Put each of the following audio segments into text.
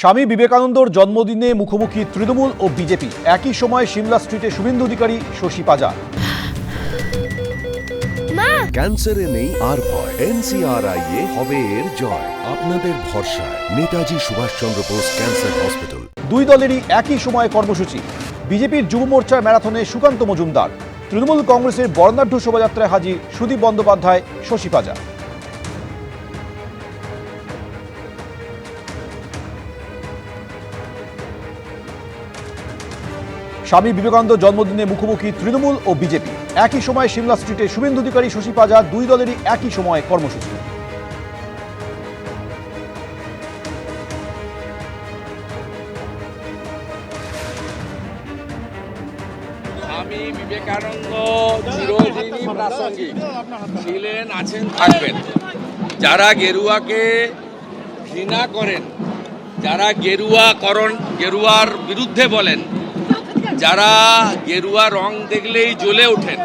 স্বামী বিবেকানন্দর জন্মদিনে মুখোমুখি তৃণমূল ও বিজেপি। একই সময় সিমলা স্ট্রিটে শুভেন্দু অধিকারী, শশী পাজা। ক্যান্সারে নেই আর ভয়, NCRI হবে এর জয়। আপনাদের ভরসা নেতাজি সুভাষচন্দ্র বোস ক্যান্সার হসপিটাল। দুই দলেরই একই সময়ে কর্মসূচি। বিজেপির যুব মোর্চার ম্যারাথনে সুকান্ত মজুমদার, তৃণমূল কংগ্রেসের বর্ণাঢ্য শোভাযাত্রায় হাজির সুদীপ বন্দ্যোপাধ্যায়, শশী পাজা। স্বামী বিবেকানন্দ জন্মদিনে মুখোমুখি তৃণমূল ও বিজেপি। একই সময় সিমলা স্ট্রিটে শুভেন্দু অধিকারী, শশী পাজা, দুই দলেরই একই সময়ে কর্মসূচি। স্বামী বিবেকানন্দ চিরদিনই প্রাসঙ্গিক ছিলেন, আছেন, থাকবেন। যারা গেরুয়াকে ঘৃণা করেন, যারা গেরুয়ার বিরুদ্ধে বলেন, যারা গেরুয়া রং দেখলেই জ্বলে ওঠেন,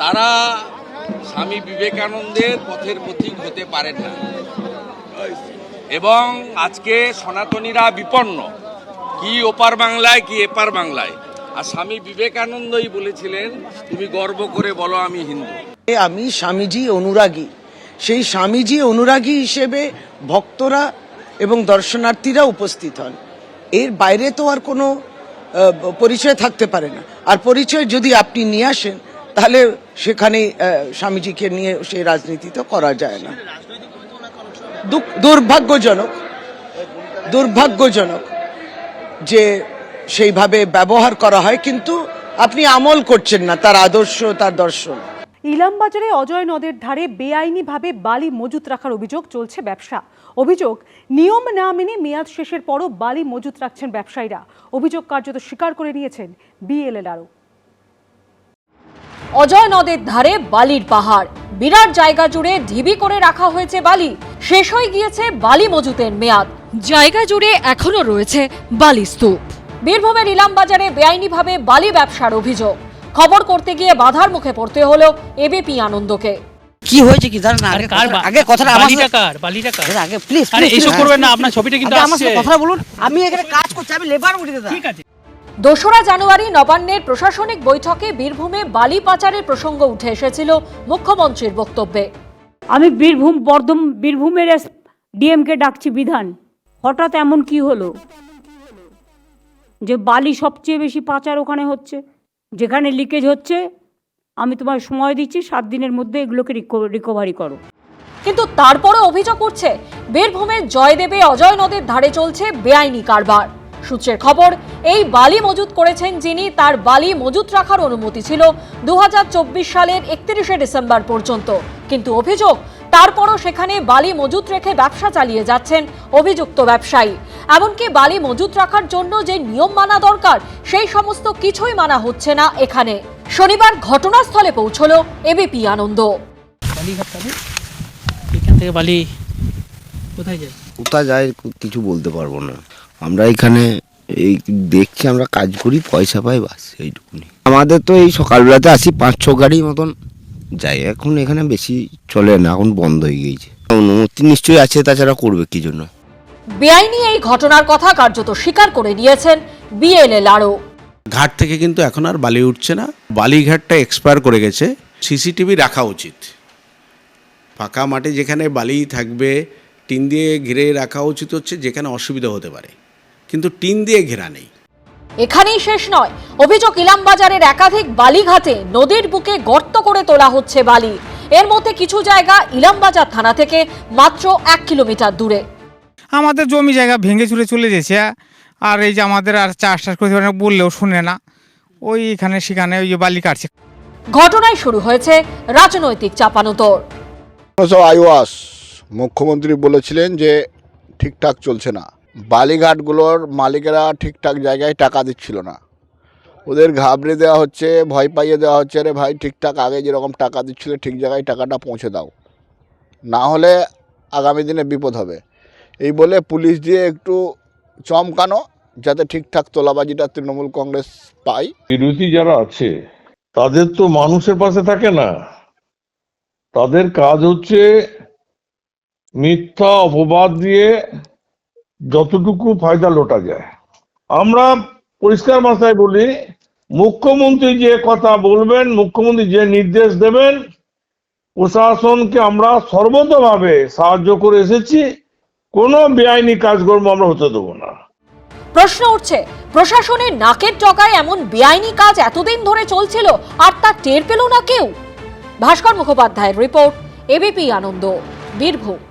তারা স্বামী বিবেকানন্দের পথের পথিক হতে পারেন না। এবং আজকে সনাতনীরা বিপন্ন, কি ওপার বাংলায় কি এপার বাংলায়। আর স্বামী বিবেকানন্দই বলেছিলেন, তুমি গর্ব করে বলো আমি হিন্দু। আমি স্বামীজি অনুরাগী। সেই স্বামীজি অনুরাগী হিসেবে ভক্তরা এবং দর্শনার্থীরা উপস্থিত হন। এর বাইরে তো আর কোনো পরিচয় থাকতে পারে না। আর পরিচয় যদি আপনি নিয়ে আসেন, তাহলে সেখানে স্বামীজিকে নিয়ে সেই রাজনীতি তো করা যায় না। দুর্ভাগ্যজনক যে সেইভাবে ব্যবহার করা হয়, কিন্তু আপনি আমল করছেন না তার আদর্শ, তার দর্শন। ইলামবাজারে অজয় নদের ধারে বেআইনিভাবে বালি মজুত রাখার অভিযোগ চলছে ব্যবসা। অভিযোগ, নিয়ম না মেনে মেয়াদ শেষের পরও বালি মজুত রাখছেন ব্যবসায়ীরা। অভিযোগ কার্যত স্বীকার করে নিয়েছেন বিএলএলআরও। অজয় নদের ধারে বালির পাহাড়, বিরাট জায়গা জুড়ে ঢিবি করে রাখা হয়েছে বালি। শেষ হয়ে গিয়েছে বালি মজুতের মেয়াদ, জায়গা জুড়ে এখনো রয়েছে বালি স্তূপ। বীরভূমের ইলামবাজারে বেআইনিভাবে বালি ব্যবসার অভিযোগ। খবর করতে গিয়ে বাধার মুখে পড়তে হলো এবিপি আনন্দকে। কি হয়েছে কি জানেন না? আগে কথাটা আগে প্লিজ এসব করবেন না, আপনার ছবিটা কিন্তু আসছে। কথা বলুন, আমি এখানে কাজ করছি, আমি লেবার উঠে দাদা। ঠিক আছে। 2রা জানুয়ারি নবান্নের প্রশাসনিক বৈঠকে বীরভূমে বালি পাচারের প্রসঙ্গ উঠে এসেছিল মুখ্যমন্ত্রীর বক্তব্যে। আমি বীরভূমের ডিএমকে ডাকছি বিধান। হঠাৎ এমন কি হলো যে বালি সবচেয়ে বেশি পাচার ওখানে হচ্ছে? যেখানে লিকেজ হচ্ছে, আমি তোমার সময় দিচ্ছি, 7 দিনের মধ্যে এগুলোকে রিকভারি করো। কিন্তু তারপরে অভিযোগ উঠছে বীরভূমের জয়দেবে অজয় নদের ধারে চলছে বেআইনি কারবার। সূত্রের খবর, এই বালি মজুত করেছেন যিনি, তার বালি মজুত রাখার অনুমতি ছিল 2024 সালের 31শে ডিসেম্বর পর্যন্ত। কিন্তু অভিযোগ, তারপরও সেখানে বালি মজুত রেখে ব্যবসা চালিয়ে যাচ্ছেন অভিযুক্ত ব্যবসায়ী। এমনকি বালি মজুত রাখার জন্য যে নিয়ম মানা দরকার, সেই সমস্ত কিছুই মানা হচ্ছে না এখানে। শনিবার ঘটনাস্থলে পৌঁছলো এবিপি আনন্দ। এখান থেকে বালি কোথায় যায় কিছু বলতে পারবো না। আমরা এখানে এই দেখছি, আমরা কাজ করি, পয়সা পাই, বাস এইটুকুনি। আমাদের তো এই সকালবেলাতে আসি 5-6 গাড়ি মতন যাই। এখন এখানে বেশি চলে না, এখন বন্ধ হয়ে গিয়েছে। অনুমতি নিশ্চয়ই আছে, তাছাড়া করবে কি জন্য? বেআইনি এই ঘটনার কথা কার্যত স্বীকার করে নিয়েছেন বিএলএলআরও। ঘাট থেকে কিন্তু এখন আর বালি উঠছে না, বালিঘাটটা এক্সপায়ার করে গেছে। সিসিটিভি রাখা উচিত। ফাঁকা মাঠে যেখানে বালি থাকবে, টিন দিয়ে ঘিরে রাখা উচিত হচ্ছে, যেখানে অসুবিধা হতে পারে, কিন্তু টিন দিয়ে ঘেরা নেই। এখানেই শেষ নয়। অভিযোগ, ইলামবাজারের একাধিক বালিঘাটে নদীর বুকে গর্ত করে তোলা হচ্ছে বালি। এর মধ্যে কিছু জায়গা ইলামবাজার থানা থেকে মাত্র 1 কিলোমিটার দূরে। আমাদের জমি জায়গা ভেঙে চুরে চলে গেছে। আর এই যে আমাদের আর চাষ করতে পারে না, বললেও শুনে না, ওই এখানে সেখানে ওই যে বালি কাটছে। ঘটনায় শুরু হয়েছে রাজনৈতিক চাপানোতর। আইওয়াস মুখ্যমন্ত্রী বলেছিলেন যে ঠিকঠাক চলছে না, বালিঘাটগুলোর মালিকেরা ঠিকঠাক জায়গায় টাকা দিচ্ছিল না, ওদের ঘাবড়ে দেওয়া হচ্ছে, ভয় পাইয়ে দেওয়া হচ্ছে। আরে ভাই, ঠিকঠাক আগে যেরকম টাকা দিচ্ছিলে ঠিক জায়গায় টাকাটা পৌঁছে দাও, না হলে আগামী দিনে বিপদ হবে। এই বলে পুলিশ দিয়ে একটু চমকানো, যাতে ঠিকঠাক তোলাবাজিটা তৃণমূল কংগ্রেস পায়। বিরোধী যারা আছে তাদের তো মানুষের পাশে থাকে না, তাদের কাজ হচ্ছে মিথ্যা অপবাদ দিয়ে যতটুকু ফায়দা লোটা যায়। আমরা পরিষ্কার ভাষায় বলি, মুখ্যমন্ত্রী যে কথা বলবেন, মুখ্যমন্ত্রী যে নির্দেশ দেবেন, প্রশাসনকে আমরা সর্বতভাবে সাহায্য করে এসেছি। কোনো বেআইনি কাজকর্ম আমরা হতে দেবো না। প্রশ্ন উঠছে, প্রশাসনের নাকের ডগায় এমন বেআইনি কাজ এতদিন ধরে চলছিল আর তা টের পেল না কেউ? ভাস্কর মুখোপাধ্যায়ের রিপোর্ট, এবিপি আনন্দ, বীরভূম।